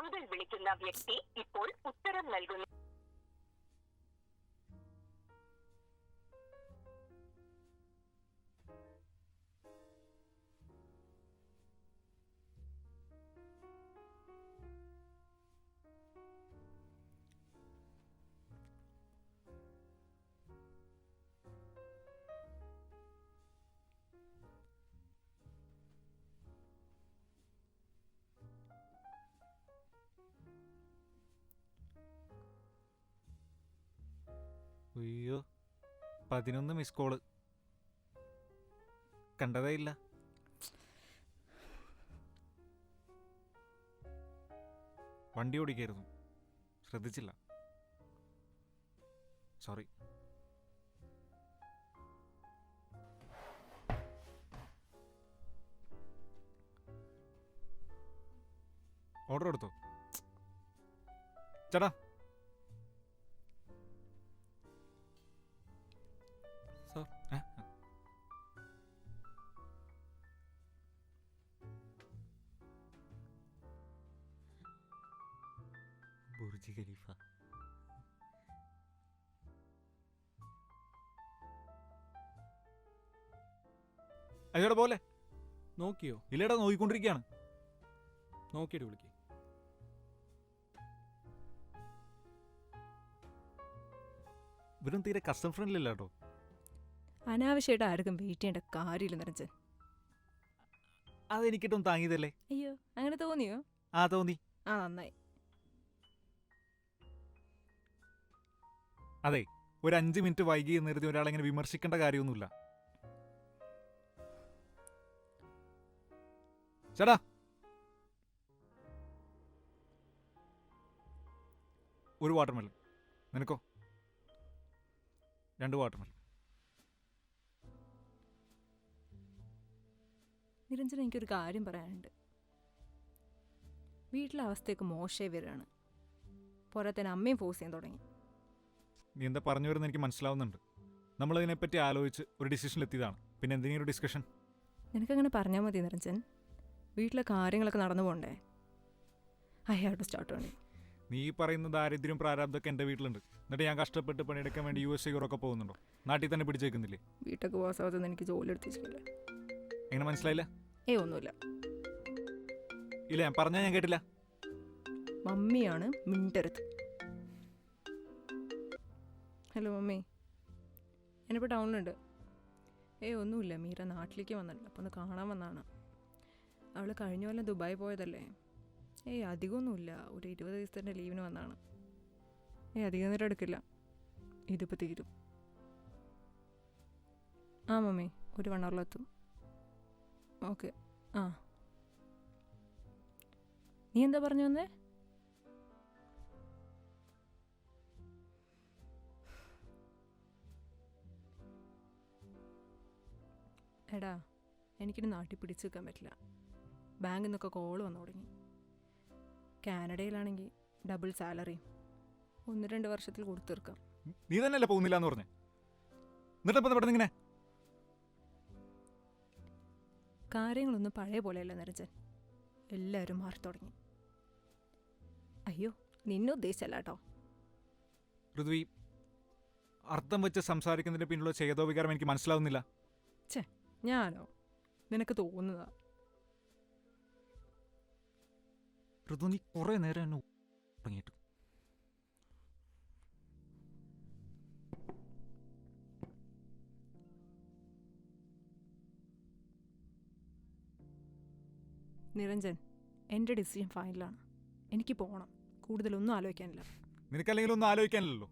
താങ്കൾ വിളിക്കുന്ന വ്യക്തി ഇപ്പോൾ ഉത്തരം നൽകുന്നു. അയ്യോ, 11 മിസ് കോള്. കണ്ടതേ ഇല്ല. വണ്ടി ഓടിക്കായിരുന്നു, ശ്രദ്ധിച്ചില്ല. സോറി. ഓർഡർ എടുത്തോ ചേട്ടാ? Burj Khalifa. അയ്യോടെ പോലെ നോക്കിയോ? ഇല്ലടാ, നോക്കിക്കൊണ്ടിരിക്കുകയാണ്. നോക്കിയിട്ട് വിളിക്ക്. ഇവരും തീരെ കസ്റ്റമർ ഫ്രണ്ട്ലി അല്ല കേട്ടോ. അനാവശ്യമായിട്ട് ആർക്കും വെയിറ്റ് ചെയ്യേണ്ട കാര്യമില്ല നിറച്ച്. അതെനിക്കിട്ടും താങ്ങിയതല്ലേ? അയ്യോ, അങ്ങനെ തോന്നിയോ? ആ, തോന്നി. ആ, നന്നായി. അതെ, ഒരു 5 മിനിറ്റ് വൈകി നിർത്തി ഒരാളെങ്ങനെ വിമർശിക്കേണ്ട കാര്യമൊന്നുമില്ല. ചേട്ടാ, ഒരു വാട്ടർമെലൺ. നിനക്കോ? 2 വാട്ടർമെലൺ. നിരഞ്ജന, എനിക്കൊരു കാര്യം പറയാനുണ്ട്. വീട്ടിലെ അവസ്ഥയൊക്കെ മോശമായി വരികയാണ്. പോരാത്തന്നെ അമ്മയും ഫോഴ്സ് ചെയ്യാൻ തുടങ്ങി. നീ എന്താ പറഞ്ഞു വരുന്നത് എനിക്ക് മനസ്സിലാവുന്നുണ്ട്. നമ്മളതിനെപ്പറ്റി ആലോചിച്ച് ഒരു ഡിസിഷനിലെത്തിയതാണ്. പിന്നെ എന്തെങ്കിലും ഒരു ഡിസ്കഷൻ? നിനക്കങ്ങനെ പറഞ്ഞാൽ മതി നിരഞ്ജൻ. വീട്ടിലെ കാര്യങ്ങളൊക്കെ നടന്നു പോകണ്ടേ? I have to start only. നീ പറയുന്ന ദാരിദ്ര്യം പ്രാരാബ്ദമൊക്കെ എൻ്റെ വീട്ടിലുണ്ട്. എന്നിട്ട് ഞാൻ കഷ്ടപ്പെട്ട് പണിയെടുക്കാൻ വേണ്ടി USA യൂറൊക്കെ പോകുന്നുണ്ടോ? നാട്ടിൽ തന്നെ പിടിച്ചേക്കുന്നില്ലേ? വീട്ടൊക്കെ പോകാൻ എനിക്ക് ജോലി എടുത്തിട്ടില്ല. എങ്ങനെ മനസ്സിലായില്ല? ഒന്നുമില്ല. ഇല്ല, ഞാൻ പറഞ്ഞാൽ ഞാൻ കേട്ടില്ല. മമ്മിയാണ് മിണ്ടരുത്. ഹലോ മമ്മി, ഞാനിപ്പോൾ ടൗണിലുണ്ട്. ഒന്നുമില്ല, മീര നാട്ടിലേക്ക് വന്നല്ലോ, അപ്പോൾ ഒന്ന് കാണാൻ വന്നതാണ്. അവൾ കഴിഞ്ഞ കൊല്ലം ദുബായ് പോയതല്ലേ. അധികമൊന്നുമില്ല, ഒരു 20 ദിവസത്തിൻ്റെ ലീവിന് വന്നതാണ്. അധികം നേരം എടുക്കില്ല, ഇതിപ്പോൾ തീരും. ആ മമ്മി, ഒരു 1 hourലെത്തും. ഓക്കെ. ആ, നീ എന്താ പറഞ്ഞു വന്നേ? എടാ, എനിക്കിനി നാട്ടിൽ പിടിച്ചു വെക്കാൻ പറ്റില്ല. ബാങ്കിൽ നിന്നൊക്കെ കോള് വന്നു തുടങ്ങി. കാനഡയിലാണെങ്കിൽ ഡബിൾ സാലറിയും 1-2 വർഷത്തിൽ കൊടുത്തു തീർക്കാം. നീ തന്നെയല്ലേ പോകുന്നില്ല എന്ന് പറഞ്ഞേ? എന്നിട്ടപ്പോൾ ഇവിടെ ഇങ്ങനെ കാര്യങ്ങളൊന്നും പഴയ പോലെയല്ല നിരഞ്ജൻ. എല്ലാവരും മാറി തുടങ്ങി. അയ്യോ, നിന്നെ ഉദ്ദേശിച്ചല്ല കേട്ടോ. പൃഥ്വി, അർത്ഥം വെച്ച് സംസാരിക്കുന്നതിന് പിന്നിലുള്ള ചേതോവികാരം എനിക്ക് മനസ്സിലാവുന്നില്ല. ഞാനോ? നിനക്ക് തോന്നുന്നതാ. ഋതു, നീ കുറെ നേരം എന്നെ തുടങ്ങിയിട്ട്. നിരഞ്ജൻ, എൻ്റെ ഡിസിഷൻ ഫൈനലാണ്. എനിക്ക് പോകണം. കൂടുതലൊന്നും ആലോചിക്കാനില്ല. നിനക്കല്ലെങ്കിൽ ഒന്നും ആലോചിക്കാനില്ലല്ലോ.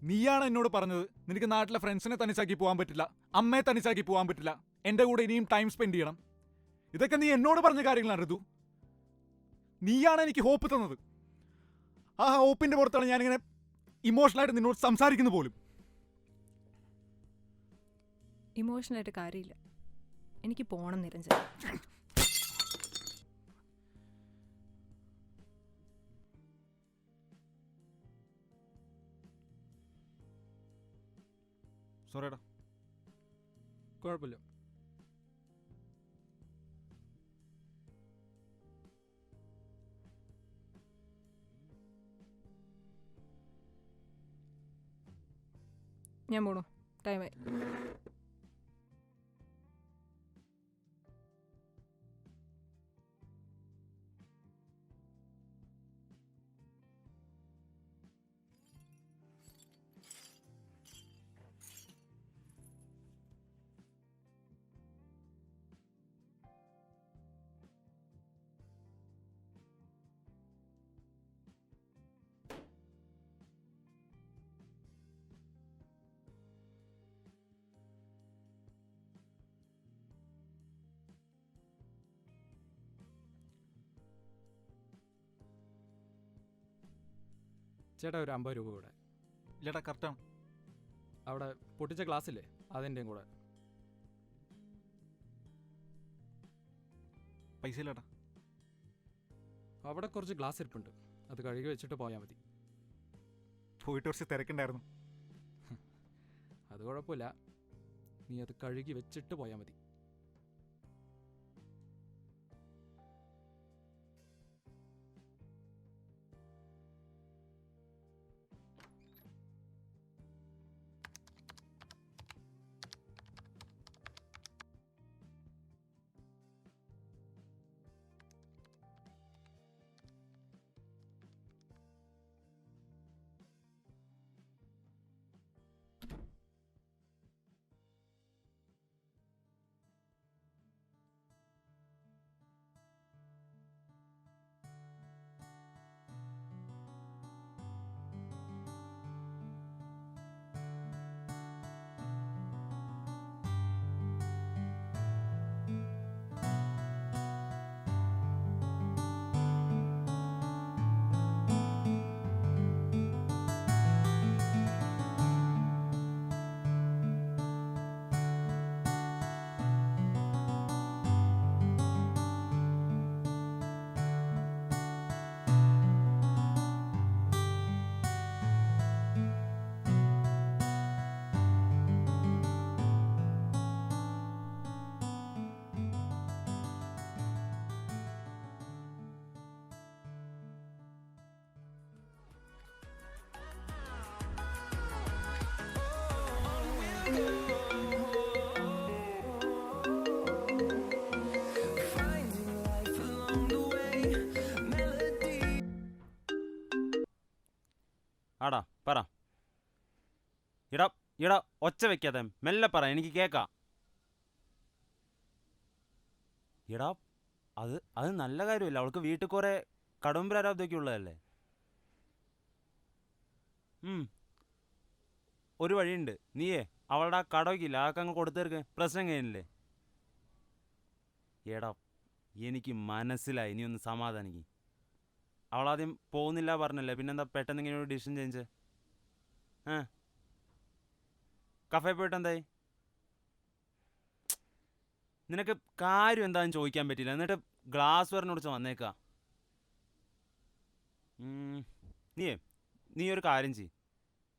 നീയാണ് എന്നോട് പറഞ്ഞത് നിനക്ക് നാട്ടിലെ ഫ്രണ്ട്സിനെ തനിച്ചാക്കി പോകാൻ പറ്റില്ല, അമ്മയെ തനിച്ചാക്കി പോകാൻ പറ്റില്ല, എൻ്റെ കൂടെ ഇനിയും ടൈം സ്പെൻഡ് ചെയ്യണം. ഇതൊക്കെ നീ എന്നോട് പറഞ്ഞ കാര്യങ്ങളാണ് ഋതു. നീയാണ് എനിക്ക് ഹോപ്പ് തന്നത്. ആ ഹോപ്പിൻ്റെ പുറത്താണ് ഞാനിങ്ങനെ ഇമോഷണലായിട്ട് നിന്നോട് സംസാരിക്കുന്നത് പോലും. ഇമോഷണലായിട്ട് കാര്യമില്ല. എനിക്ക് പോകണം നിരഞ്ജൻ. സോറിടാ. കുഴപ്പമില്ല. ഞാൻ പോണു, ടൈമായി. ചേട്ടാ ഒരു 50 രൂപ കൂടെ. ഇല്ലടാ കറക്റ്റാണ്. അവിടെ പൊട്ടിച്ച ഗ്ലാസ് ഇല്ലേ, അതിൻ്റെയും കൂടെ. പൈസ ഇല്ലടാ. അവിടെ കുറച്ച് ഗ്ലാസ് ഇരിപ്പുണ്ട്, അത് കഴുകി വെച്ചിട്ട് പോയാൽ മതി. പോയിട്ട് കുറച്ച് തിരക്കുണ്ടായിരുന്നു. അത് കുഴപ്പമില്ല, നീ അത് കഴുകി വെച്ചിട്ട് പോയാൽ മതി. ആടാ പറ. ഇടാ ഇടാ ഒച്ച വെക്കാതെ മെല്ലെ പറ, എനിക്ക് കേൾക്കാം. ഇടാ അത് നല്ല കാര്യമില്ല. അവൾക്ക് വീട്ടിൽ കുറെ കടവും പ്രാരാബ്ദമൊക്കെ ഉള്ളതല്ലേ. ഒരു വഴിയുണ്ട്. നീയേ അവളുടെ ആ കടമൊക്കെയില്ല, അതൊക്കെ അങ്ങ് കൊടുത്തേർക്ക്, പ്രശ്നം കഴിഞ്ഞില്ലേ. എടാ എനിക്ക് മനസ്സിലായി, നീ ഒന്ന് സമാധാനിക്ക്. അവളാദ്യം പോകുന്നില്ല പറഞ്ഞല്ലേ, പിന്നെന്താ പെട്ടെന്ന് ഇങ്ങനെ ഒരു ഡിസിഷൻ ചേഞ്ച്? കഫേ പോയിട്ട് എന്തായി? നിനക്ക് കാര്യം എന്താണെന്ന് ചോദിക്കാൻ പറ്റില്ല, എന്നിട്ട് ഗ്ലാസ് പറഞ്ഞോടിച്ച് വന്നേക്കാ. നീ ഒരു കാര്യം ചെയ്യ്,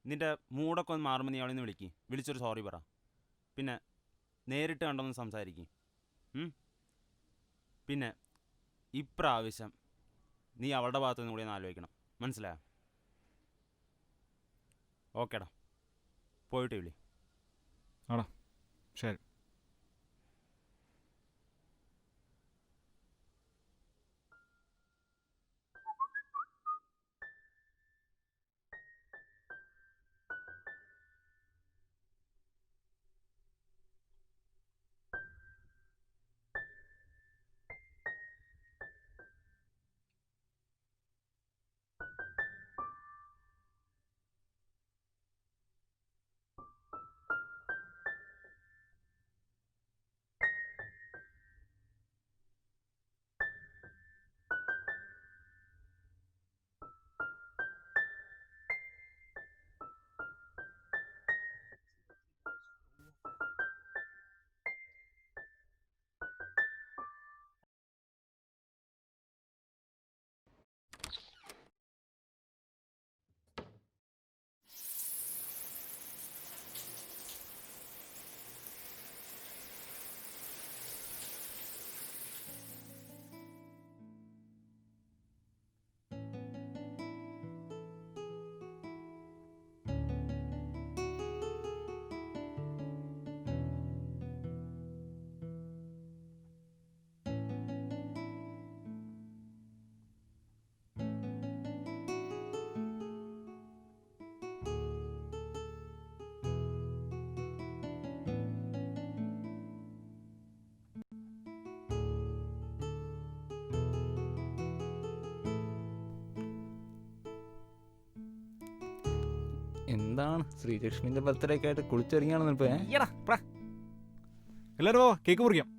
നിന്റെ മൂടൊക്കെ ഒന്ന് മാറുമ്പോൾ നീ അവളെ നിന്ന് വിളിച്ചൊരു സോറി പറ. പിന്നെ നേരിട്ട് കണ്ടൊന്ന് സംസാരിക്കും. പിന്നെ ഇപ്രാവശ്യം നീ അവളുടെ ഭാഗത്തു നിന്ന് കൂടി ഒന്ന് ആലോചിക്കണം, മനസ്സിലായോ? ഓക്കേടാ, പോയിട്ട് വിളി. ആടാ ശരി. എന്താണ് ശ്രീലക്ഷ്മിന്റെ ബർത്ത്ഡേ ഒക്കെ ആയിട്ട് കുളിച്ചൊരുങ്ങിയാണെന്ന് ഇപ്പൊ എല്ലാവരും പോ, കേക്ക് മുറിക്കാം.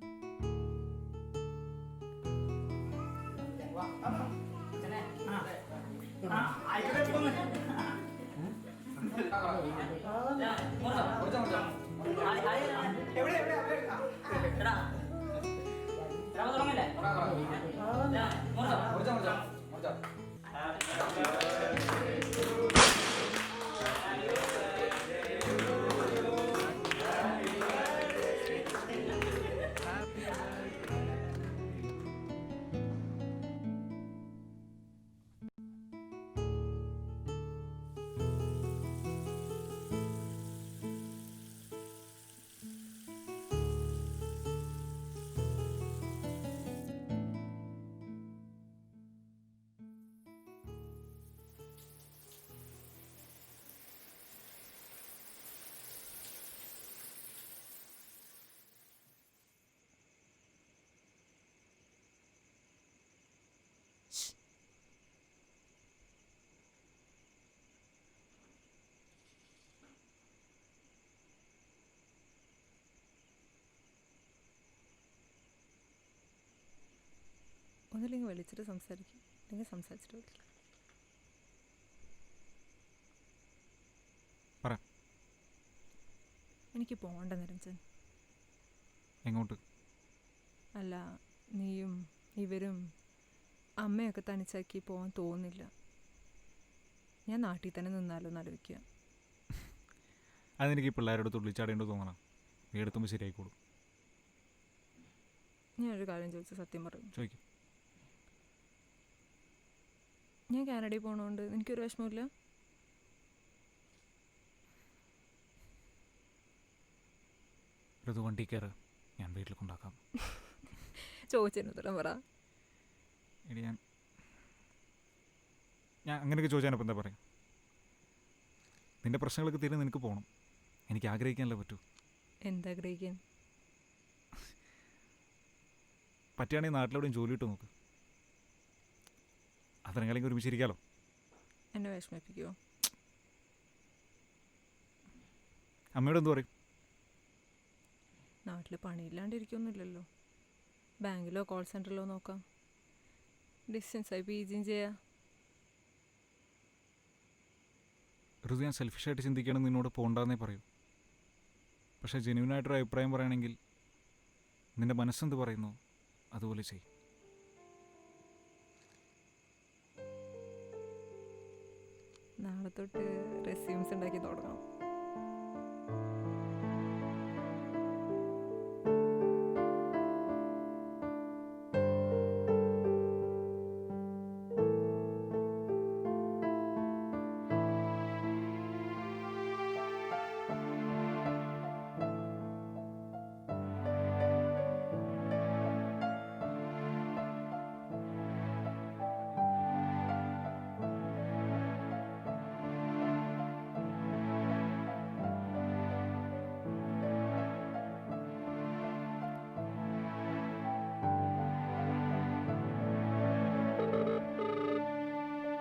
ഒന്നില്ലെങ്കിൽ വിളിച്ചിട്ട് സംസാരിക്കും, അല്ലെങ്കിൽ സംസാരിച്ചിട്ട് വിളിക്കും. പറ. എനിക്ക് പോകണ്ട നിരഞ്ജൻ. എങ്ങോട്ട്? അല്ല, നീയും ഇവരും അമ്മയൊക്കെ തനിച്ചാക്കി പോകാൻ തോന്നുന്നില്ല. ഞാൻ നാട്ടിൽ തന്നെ നിന്നാലോ എന്ന് ആലോചിക്കുക. അതെനിക്ക് പിള്ളേരോട് തുള്ളിച്ചാടേണ്ടോ തോന്നണം. വീടെത്തുമ്പോൾ ശരിയായിക്കോളും. ഞാനൊരു കാര്യം ചോദിച്ചു, സത്യം പറയും. ചോദിക്കും. ഞാൻ കാനഡയിൽ പോകണോണ്ട് എനിക്കൊരു വിഷമമില്ല. ഋതു വണ്ടി കയറ്, ഞാൻ വീട്ടിൽ കൊണ്ടാക്കാം. ചോദിച്ചതിന് ഉത്തരം പറ. എടി ഞാൻ അങ്ങനെയൊക്കെ ചോദിച്ചാൽ എന്താ പറയാ? നിന്റെ പ്രശ്നങ്ങളൊക്കെ തീരെ നിനക്ക് പോകണം. എനിക്ക് ആഗ്രഹിക്കാനല്ലേ പറ്റൂ. എന്താഗ്രഹിക്കാൻ? പറ്റുകയാണെങ്കിൽ നാട്ടിലെവിടെയും ജോലി ഇട്ട് നോക്ക്. അതെങ്കിലും ഒരുമിച്ചിരിക്കാലോ. എന്നെ വിഷമിപ്പിക്കുമോ? അമ്മയോട് എന്തു പറയും? നാട്ടിൽ പണിയില്ലാണ്ടിരിക്കൊന്നുമില്ലല്ലോ. ബാങ്കിലോ കോൾ സെൻറ്ററിലോ നോക്കാം. ഡിസ്റ്റൻസായി PG ചെയ്യാം. ഋതു, ഞാൻ സെൽഫിഷായിട്ട് ചിന്തിക്കണം നിന്നോട് പോകണ്ടെന്നേ പറയൂ. പക്ഷേ ജെന്യൂനായിട്ടൊരു അഭിപ്രായം പറയുകയാണെങ്കിൽ നിന്റെ മനസ്സെന്ത് പറയുന്നു അതുപോലെ ചെയ്യും. നാളെ തൊട്ട് റെസ്യൂംസ് ഉണ്ടാക്കി തുടങ്ങണം.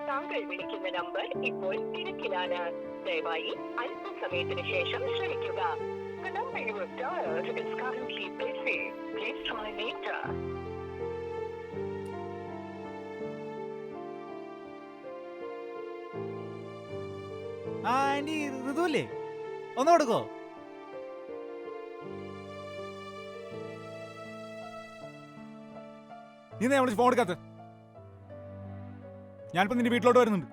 താങ്കൾ വിളിക്കുന്ന നമ്പർ ഇപ്പോൾ തിരക്കിലാണ്. ദയവായി അല്പസമയത്തിന് ശേഷം ശ്രമിക്കുക. The number you have dialed is currently busy. Please try later. ആ ആന്റി, ഋതു അല്ലേ? ഒന്ന് കൊടുക്കോ? നീ ഞാൻ വിളിച്ച് ഫോൺ എടുക്കാത്ത? ഞാനിപ്പോ നിന്റെ വീട്ടിലോട്ട് വരുന്നുണ്ട്.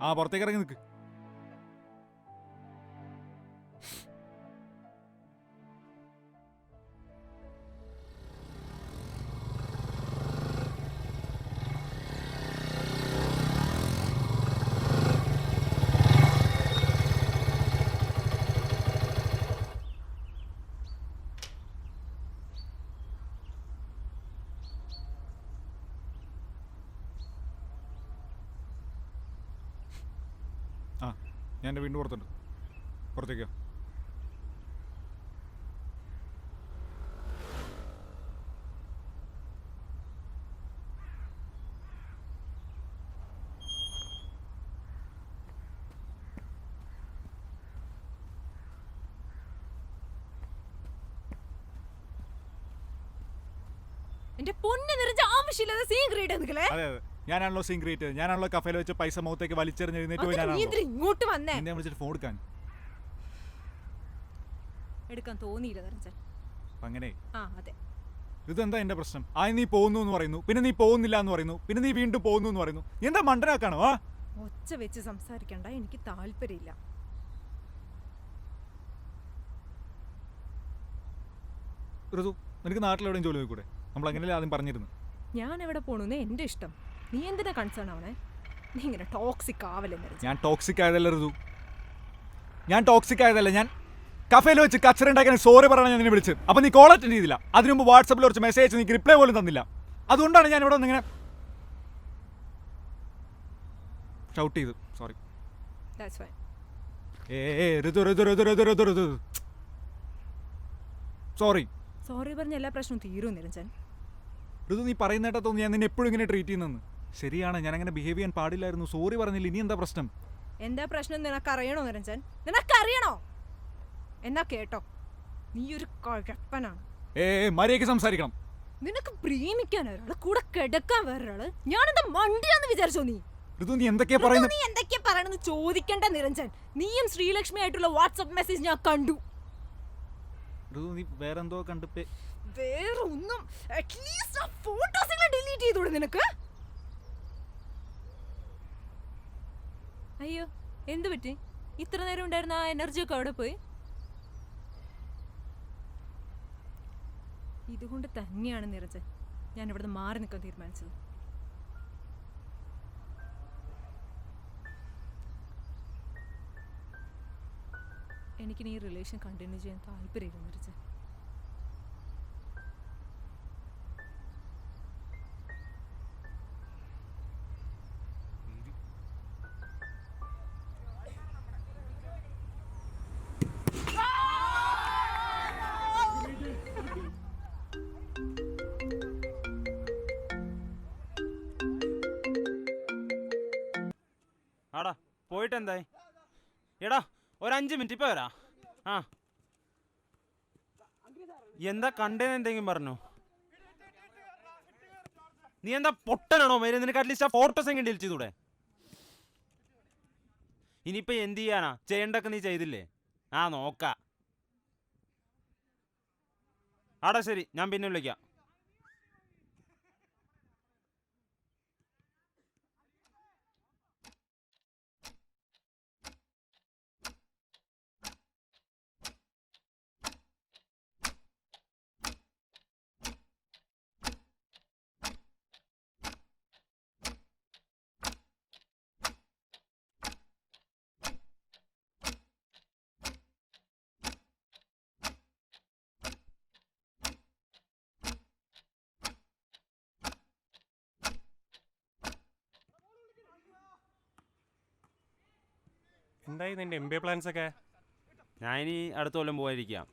ആ, പുറത്തേക്ക് ഇറങ്ങി നിൽക്ക്. ഞാൻ എൻ്റെ വീണ്ടും പുറത്തുണ്ട്. പുറത്തേക്കോ? എന്റെ പൊന്ന് നിറഞ്ഞ ആവശ്യമില്ലാതെ സീൻ ക്രിയേറ്റ് നിൽക്കലേ. അതെ അതെ, ഞാനാണല്ലോ സീൻ ക്രിയേറ്റ്, ഞാനാണല്ലോ കഫേൽ വെച്ച് പൈസ മുഖത്തേക്ക് വലിച്ചെറിഞ്ഞ് എഴുന്നേറ്റ് പോയി. നീ എന്തിനാ ഇങ്ങോട്ട് വന്നേ? എന്നെ വിളിച്ചിട്ട് ഫോൺ എടുക്കാൻ എടുക്കാൻ തോന്നിയില്ല നിറഞ്ഞ. അങ്ങനെ ആ അതെ, ഇതെന്താ എന്റെ പ്രശ്നം? നീ പോകുന്നു എന്ന് പറയുന്നു, പിന്നെ നീ പോകുന്നില്ല എന്ന് പറയുന്നു, പിന്നെ നീ വീണ്ടും പോകുന്നു എന്ന് പറയുന്നു. നീ എന്താ മണ്ടനാക്കാണോ? ഒച്ച വെച്ച് സംസാരിക്കണ്ട, എനിക്ക് താല്പര്യമില്ല. ഋതു, നിനക്ക് നാട്ടിലെവിടെയും ജോലി നോക്കൂടെ? നമ്മൾ അങ്ങനെയല്ലേ ആദ്യം പറഞ്ഞിരുന്നു. ഞാൻ എവിടെ പോണെന്ന് എന്റെ ഇഷ്ടം, നീ എന്തിനാ കൺസേൺ ആവണേ? നീ ഇങ്ങനെ ടോക്സിക് ആവല്ലേ നിറഞ്ഞ. ഞാൻ ടോക്സിക് ആയതല്ല ഋതു, ഞാൻ ടോക്സിക് ആയതല്ല. ഞാൻ കഫേയിൽ വെച്ച് കച്ചറ ഉണ്ടാക്കാൻ സോറി പറയണം ഞാൻ നിന്നെ വിളിച്ചത്. അപ്പം നീ കോൾ അറ്റൻഡ് ചെയ്തില്ല. അതിനു മുമ്പ് വാട്സപ്പിൽ കുറച്ച് മെസ്സേജ് അയച്ച് നീ റിപ്ലൈ പോലും തന്നില്ല. അതുകൊണ്ടാണ് ഞാൻ ഇവിടെ ഇങ്ങനെ ഷൗട്ട് ചെയ്തു. Sorry. That's fine. Ritu Ritu Ritu Ritu Ritu Ritu sorry. Sorry പറഞ്ഞ എല്ലാ പ്രശ്നവും തീരും നിരഞ്ജൻ. ഋതു, നീ പറയുന്നേട്ടാ തോന്നി ഞാൻ നിന്നെ എപ്പോഴും ഇങ്ങനെ ട്രീറ്റ് ചെയ്യുന്നെന്ന്. ശരിയാണ്, ഞാൻ അങ്ങനെ ബിഹേവ് ചെയ്യാൻ പാടില്ലായിരുന്നു. സോറി പറഞ്ഞില്ല. ഇനി എന്താ പ്രശ്നം? എന്താ പ്രശ്നം നിനക്കറിയണോ നിരഞ്ജൻ? നിനക്കറിയണോ? എന്നാ കേട്ടോ, നീ ഒരു കുഴപ്പനാണ്. മര്യാദയ്ക്ക് സംസാരിക്കണം. നിനക്ക് പ്രേമിക്കാൻ ഒരാള്, കൂടെ കിടക്കാൻ വേറൊരാള്. ഞാനെന്താ മണ്ടിയാന്ന് വിചാരിച്ചോ നീ? ഋതു, നീ എന്തൊക്കെയാ പറയുന്നത്? നീ എന്തൊക്കെയാ പറയണെന്ന് ചോദിക്കണ്ട നിരഞ്ജൻ. നീയും ശ്രീലക്ഷ്മി ആയിട്ടുള്ള വാട്സ്ആപ്പ് മെസ്സേജ് ഞാൻ കണ്ടു. ഋതു, നീ വേറെന്തോ കണ്ടിപ്പേ. വേറെ ഒന്നും, അറ്റ്ലീസ്റ്റ് ആ ഫോട്ടോസ് ഡിലീറ്റ് ചെയ്തൂടെ നിനക്ക്? അയ്യോ, എന്ത് പറ്റി? ഇത്ര നേരം ഉണ്ടായിരുന്ന ആ എനർജി ഒക്കെ അവിടെ പോയി. ഇതുകൊണ്ട് തന്നെയാണ് നിരഞ്ജൻ ഞാൻ ഇവിടുന്ന് മാറി നിൽക്കാൻ തീരുമാനിച്ചത്. എനിക്കിനി ഈ റിലേഷൻ കണ്ടിന്യൂ ചെയ്യാൻ താല്പര്യമില്ല നിരഞ്ജൻ. ആടാ പോയിട്ട് എന്തായി? എടാ ഒരു 5 മിനിറ്റ് ഇപ്പൊ വരാ. ആ എന്താ കണ്ടേന്ന് എന്തെങ്കിലും പറഞ്ഞോ? നീ എന്താ പൊട്ടനാണോ മേലെ? നിനക്ക് അറ്റ്ലീസ്റ്റ് ആ ഫോട്ടോസ് എങ്ങനെ ഡിലീറ്റ് ചെയ്തൂടെ? ഇനിയിപ്പോ എന്ത് ചെയ്യാനാ? ചെയ്യണ്ടൊക്കെ നീ ചെയ്തില്ലേ? നോക്കാം. ആടാ ശരി, ഞാൻ പിന്നെ വിളിക്കാം. എന്തായി നിന്റെ MBA പ്ലാൻസ് ഒക്കെ? ഞാനിനി അടുത്ത കൊല്ലം പോയിരിക്കാം.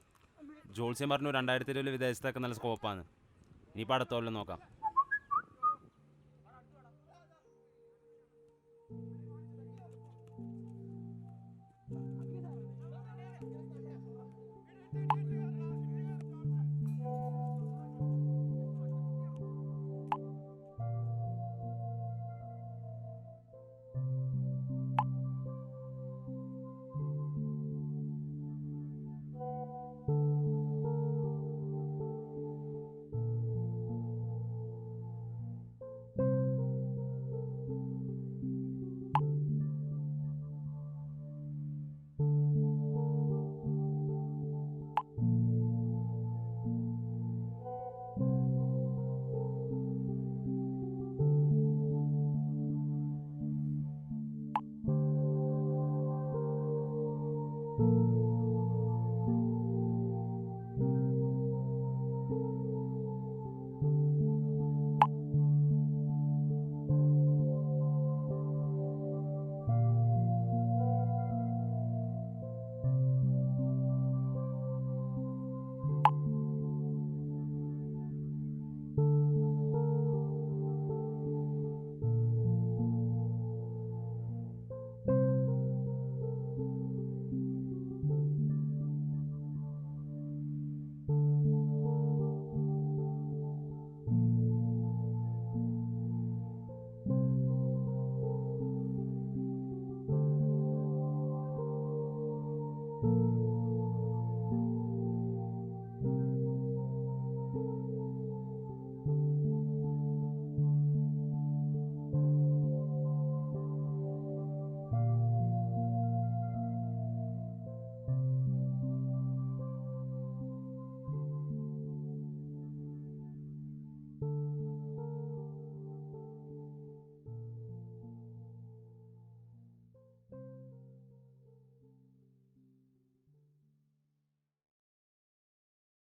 ജോത്സ്യം പറഞ്ഞു 2020 വിദേശത്തൊക്കെ നല്ല സ്കോപ്പാണ്. ഇനിയിപ്പോൾ അടുത്ത കൊല്ലം നോക്കാം.